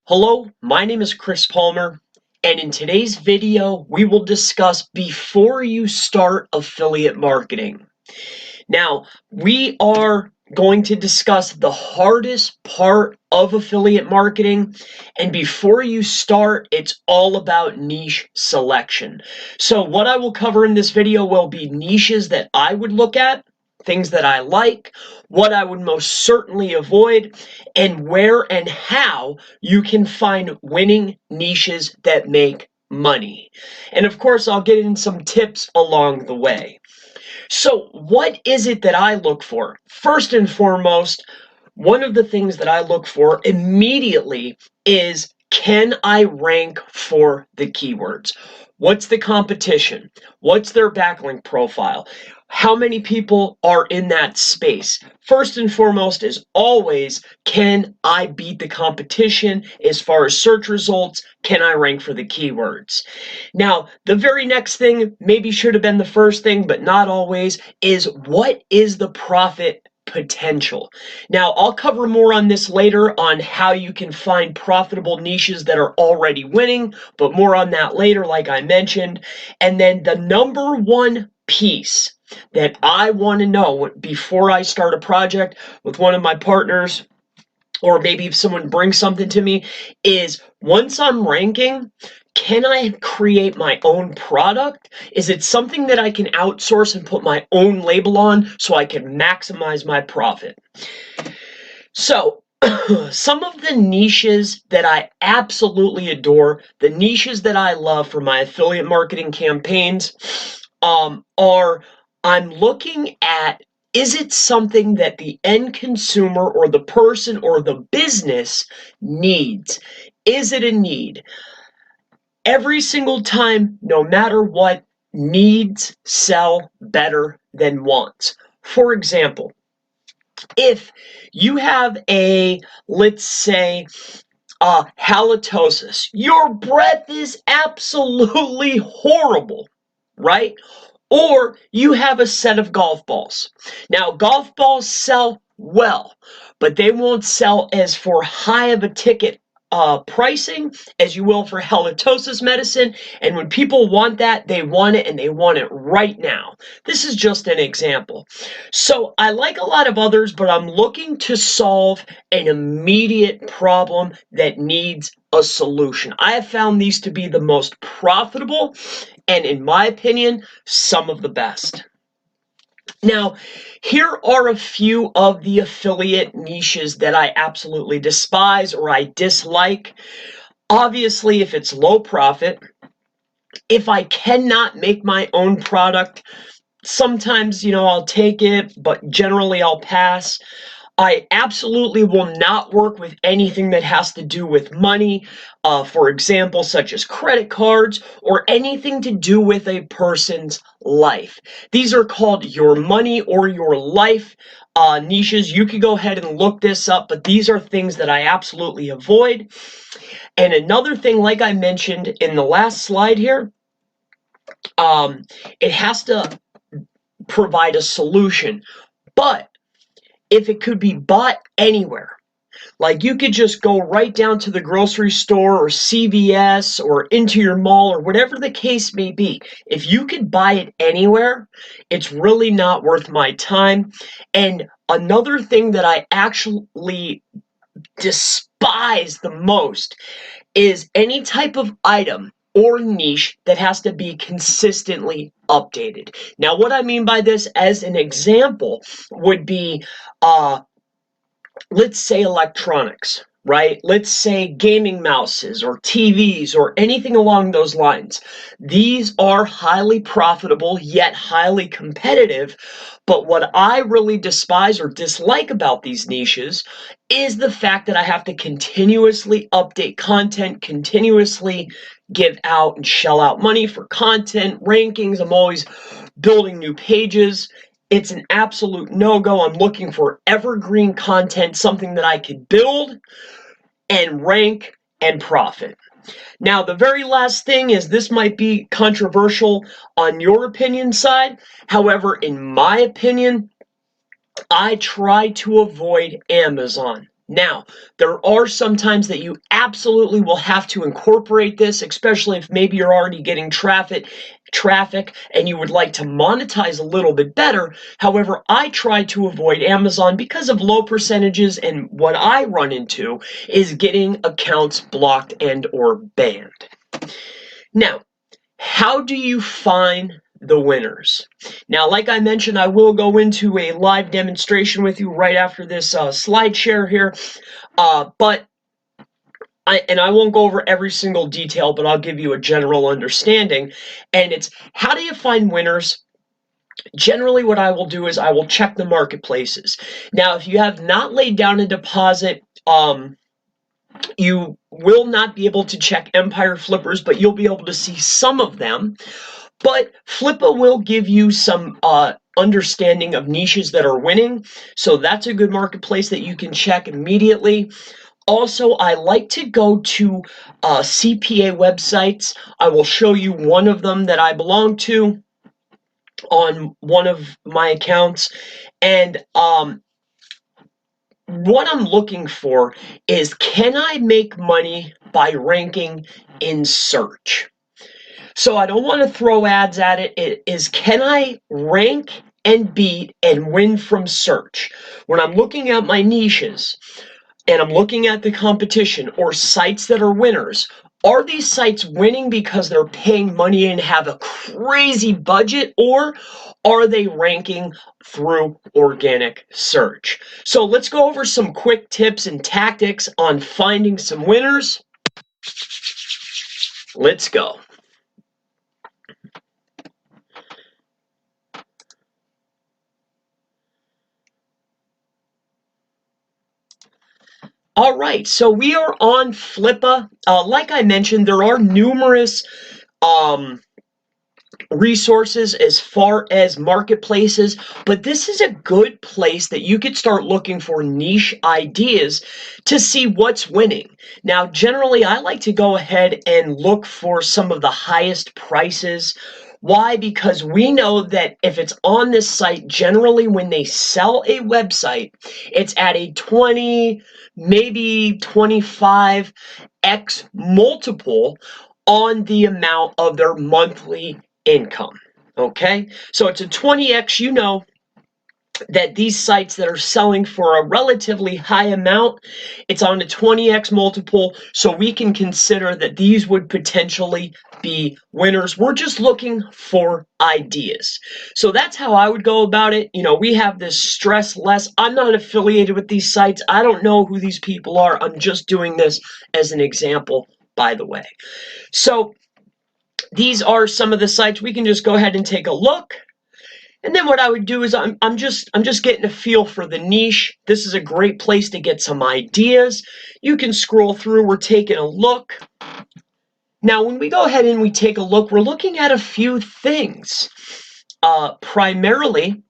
Hello, my name is Chris Palmer, and in today's video, we will discuss before you start affiliate marketing. Now, we are going to discuss the hardest part of affiliate marketing, and before you start, it's all about niche selection. So what I will cover in this video will be niches that I would look at, things that I like, what I would most certainly avoid, and where and how you can find winning niches that make money. And of course, I'll get in some tips along the way. So, what is it that I look for? First and foremost, one of the things that I look for immediately is, can I rank for the keywords? What's the competition? What's their backlink profile? How many people are in that space? First and foremost is always, can I beat the competition as far as search results? Can I rank for the keywords? Now, the very next thing, maybe should have been the first thing, but not always, is what is the profit potential? Now, I'll cover more on this later on how you can find profitable niches that are already winning, but more on that later, like I mentioned. And then the number one piece that I want to know before I start a project with one of my partners, or maybe if someone brings something to me, is once I'm ranking, can I create my own product? Is it something that I can outsource and put my own label on so I can maximize my profit? So, some of the niches that I absolutely adore, the niches that I love for my affiliate marketing campaigns, are I'm looking at, is it something that the end consumer or the person or the business needs? Is it a need? Every single time, no matter what, needs sell better than wants. For example, if you have let's say, halitosis, your breath is absolutely horrible, right? Or you have a set of golf balls. Now, golf balls sell well, but they won't sell as for high of a ticket pricing as you will for halitosis medicine. And when people want that, they want it, and they want it right now. This is just an example. So I like a lot of others, but I'm looking to solve an immediate problem that needs a solution. I have found these to be the most profitable and, in my opinion, some of the best. Now, here are a few of the affiliate niches that I absolutely despise or I dislike. Obviously, if it's low profit, if I cannot make my own product, sometimes, I'll take it, but generally I'll pass. I absolutely will not work with anything that has to do with money, for example, such as credit cards or anything to do with a person's life. These are called your money or your life niches. You could go ahead and look this up, but these are things that I absolutely avoid. And another thing, like I mentioned in the last slide here, it has to provide a solution, but if it could be bought anywhere, like you could just go right down to the grocery store or CVS or into your mall or whatever the case may be. If you could buy it anywhere, it's really not worth my time. And another thing that I actually despise the most is any type of item or niche that has to be consistently updated. Now, what I mean by this, as an example, would be, let's say electronics, right? Let's say gaming mouses or TVs or anything along those lines. These are highly profitable, yet highly competitive. But what I really despise or dislike about these niches is the fact that I have to continuously update content, continuously give out and shell out money for content, rankings. I'm always building new pages. It's an absolute no-go. I'm looking for evergreen content, something that I could build and rank and profit. Now, the very last thing is, this might be controversial on your opinion side. However, in my opinion, I try to avoid Amazon. Now, there are some times that you absolutely will have to incorporate this, especially if maybe you're already getting traffic and you would like to monetize a little bit better. However, I try to avoid Amazon because of low percentages, and what I run into is getting accounts blocked and or banned. Now, how do you find the winners? Now, like I mentioned, I will go into a live demonstration with you right after this slide share here, but I won't go over every single detail, but I'll give you a general understanding. And it's, how do you find winners? Generally, what I will do is I will check the marketplaces. Now, if you have not laid down a deposit, you will not be able to check Empire Flippers, but you'll be able to see some of them. But Flippa will give you some understanding of niches that are winning, so that's a good marketplace that you can check immediately. Also, I like to go to CPA websites. I will show you one of them that I belong to on one of my accounts, and what I'm looking for is, can I make money by ranking in search? So I don't want to throw ads at it. It is, can I rank and beat and win from search? When I'm looking at my niches and I'm looking at the competition or sites that are winners, are these sites winning because they're paying money and have a crazy budget, or are they ranking through organic search? So let's go over some quick tips and tactics on finding some winners. Let's go. All right, so we are on Flippa. Like I mentioned, there are numerous resources as far as marketplaces, but this is a good place that you could start looking for niche ideas to see what's winning. Now, generally, I like to go ahead and look for some of the highest prices. Why? Because we know that if it's on this site, generally when they sell a website, it's at a 20, maybe 25x multiple on the amount of their monthly income. Okay, so it's a 20x. You know that these sites that are selling for a relatively high amount, it's on a 20x multiple, so we can consider that these would potentially be winners. We're just looking for ideas. So that's how I would go about it. You know, we have this stress less. I'm not affiliated with these sites. I don't know who these people are. I'm just doing this as an example, by the way. So these are some of the sites. We can just go ahead and take a look. And then what I would do is I'm just getting a feel for the niche. This is a great place to get some ideas. You can scroll through. We're taking a look. Now, when we go ahead and we take a look, we're looking at a few things. Primarily,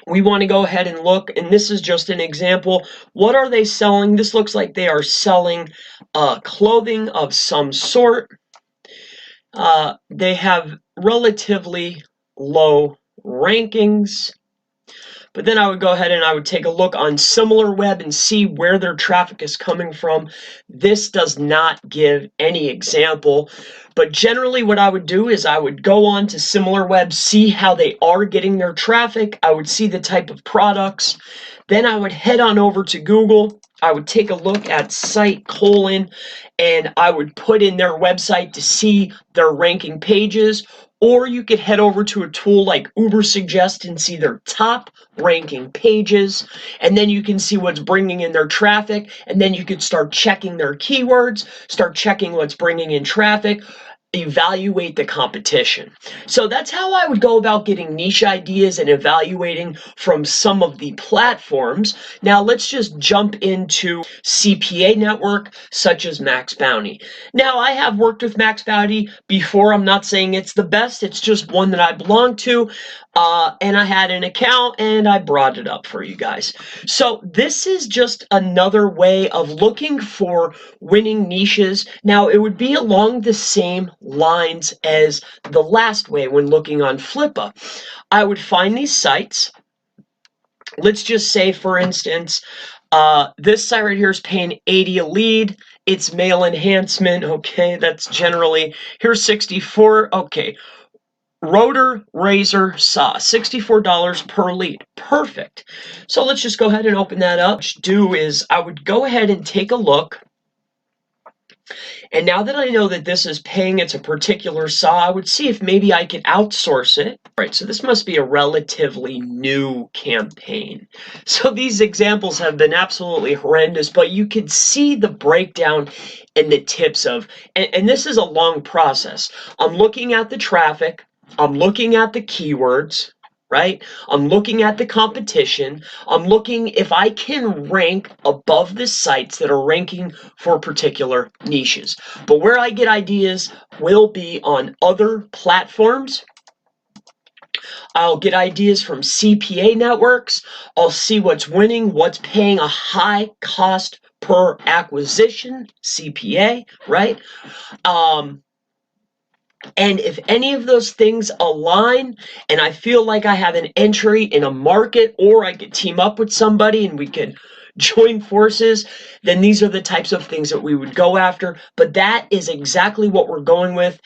we want to go ahead and look, and this is just an example. What are they selling? This looks like they are selling clothing of some sort. They have relatively low rankings, but then I would go ahead and I would take a look on SimilarWeb and see where their traffic is coming from. This does not give any example, but generally what I would do is I would go on to SimilarWeb, see how they are getting their traffic. I would see the type of products. Then I would head on over to Google. I would take a look at site : and I would put in their website to see their ranking pages. Or you could head over to a tool like Ubersuggest and see their top ranking pages, and then you can see what's bringing in their traffic, and then you could start checking their keywords, start checking what's bringing in traffic, evaluate the competition. So that's how I would go about getting niche ideas and evaluating from some of the platforms. Now let's just jump into CPA network such as Max Bounty. Now I have worked with Max Bounty before. I'm not saying it's the best, it's just one that I belong to, and I had an account and I brought it up for you guys. So this is just another way of looking for winning niches. Now it would be along the same lines as the last way when looking on Flippa. I would find these sites. Let's just say, for instance, This site right here is paying 80 a lead. It's mail enhancement. Okay, that's generally here's 64. Okay, rotor razor saw $64 per lead. Perfect. So let's just go ahead and open that up. What I do is I would go ahead and take a look. And now that I know that this is paying it's a particular saw, I would see if maybe I could outsource it. All right, so this must be a relatively new campaign. So these examples have been absolutely horrendous, but you can see the breakdown and the tips of, and this is a long process. I'm looking at the traffic, I'm looking at the keywords, right? I'm looking at the competition. I'm looking if I can rank above the sites that are ranking for particular niches. But where I get ideas will be on other platforms. I'll get ideas from CPA networks. I'll see what's winning, what's paying a high cost per acquisition, CPA, right? And if any of those things align and I feel like I have an entry in a market, or I could team up with somebody and we could join forces, then these are the types of things that we would go after. But that is exactly what we're going with.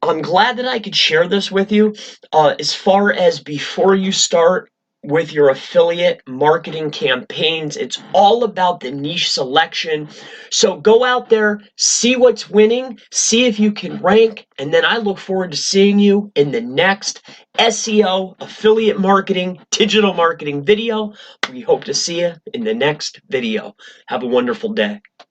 I'm glad that I could share this with you. As far as before you start with your affiliate marketing campaigns, it's all about the niche selection. So go out there, see what's winning, see if you can rank, and then I look forward to seeing you in the next SEO, affiliate marketing, digital marketing video. We hope to see you in the next video. Have a wonderful day.